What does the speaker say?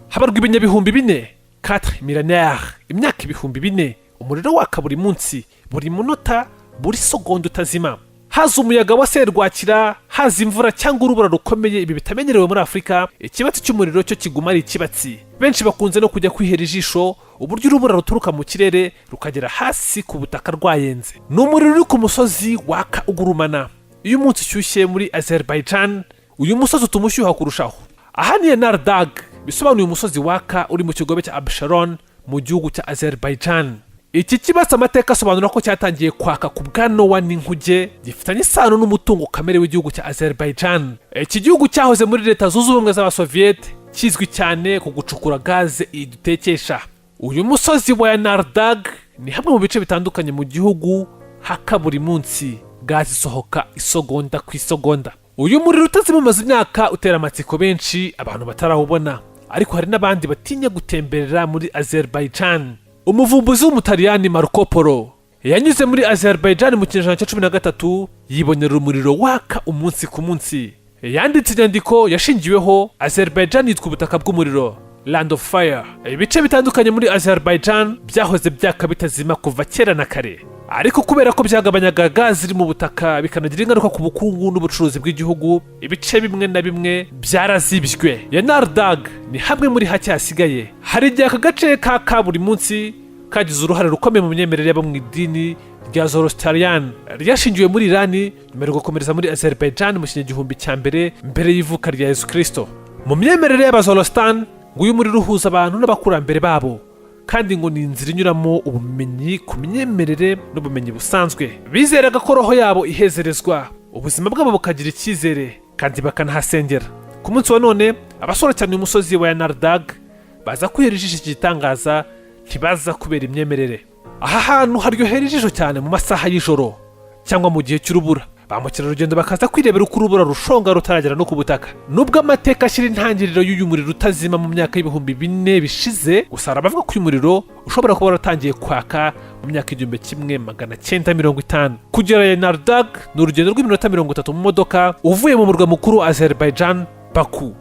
habarwa ibinyabihumbi 4 millénaires, imyaka ibihumbi 4, umuriro waka buri munsi, buri munota, buri segonda utazima. Haza umuyaga wa serwakira, haza imvura cyangwa urubura rukomeye, ibi bitamenyerewe muri Afurika. Ikibatsi cy'umuriro cyo kiguma ari ikibatsi. Benshi bakunze no kujya kwihera ijisho uburyo urubura ruturuka mu kirere rukagera hasi ku butaka rwayenze. Ni umuriro uri ku musozi waka ugurumana. Iyo umunsi ushyushye muri Azerbaijan, uyu musozi utuma ushyuha kurushaho. Aha ni Yanar Dag, bisobanuye umusozi waka uri mu kigobe cya Absheron mu gihugu cya Azerbaijan. Iki kibatsi amateka asobanura ko cyatangiye kwaka ku bwa Nowa n'inkuge, gifitanye isano n'umutungo kamere w'igihugu cya Azerbaijan. Iki gihugu cyahoze muri leta zunze ubumwe z'Abasoviet, kizwi cyane ku gucukura gaze idutekesha. Uyu musozi wa Yanar Dag ni hamwe mu bice bitandukanye mu gihugu haka buri munsi, gaze isohoka isogonda ku isogonda. Uyu muriro utazima umaze imyaka utera amatsiko benshi abantu batarawubona, ariko hari n'abandi batinya gutemberera muri Azerbaijan. Umuvumbuzi w'umutaliyani Marco Polo yanyuze muri Azerbaijan mu kinyejana cya 13, yibonera umuriro waka umunsi ku munsi. Yanditse inyandiko yashingiweho Azerbaijan yitwa ubutaka bw'umuriro, Land of Fire. Ibice bitandukanye muri Azerbaijan byahoze byaka bitazima kuva kera na kare, ariko kubera ko byagabanyaga gazi iri mu butaka bikanagira ingaruka ku bukungu n'ubucuruzi bw'igihugu, ibice bimwe na bimwe byarazibijwe. Yanar Dag ni hamwe muri hake hasigaye. Hari igihe aka gace ka buri munsi kagize uruhare rukomeye mu myemerere y'abo mu idini rya Zoroastrian ryashingiwe muri Irani, nyuma yo gukomereza muri Azerbaijan mu kinyagihumbi cya mbere y'ivuka rya Yesu Kristo. Mu myemerere y'Abazorostan, ngo uyu muriro uhuza abantu n'abakurambere babo, kandi ngo ni inzira inyuramo ubumenyi ku myemerere n'ubumenyi busanzwe. Bizeraga ko roho yabo ihezerezwa, ubuzima bwabo bukagira icyizere, kandi bakanahasengera. Ku munsi wa none, abasora cyane uyu musozi wa Yanar Dag baza kwihera ijisho iki gitangaza, ntibaza kubera imyemerere. Aha hantu haryohera ijisho cyane mu masaha y'ijoro cyangwa mu gihe cy'urubura. Ba mukerarugendo bakaza kwirebera uko urubura rushonga rutaragera no ku butaka. Nubwo amateka ashyira intangiriro y'uyu muriro utazima mu myaka y'ibihumbi 4 bishize, gusa bavuga ko uyu muriro ushobora kuba waratangiye kwaka mu myaka 1950. Kugera Yanar Dag ni urugendo rw'iminota 30 mu modoka uvuye mu murwa mukuru Azerbaijan, Baku.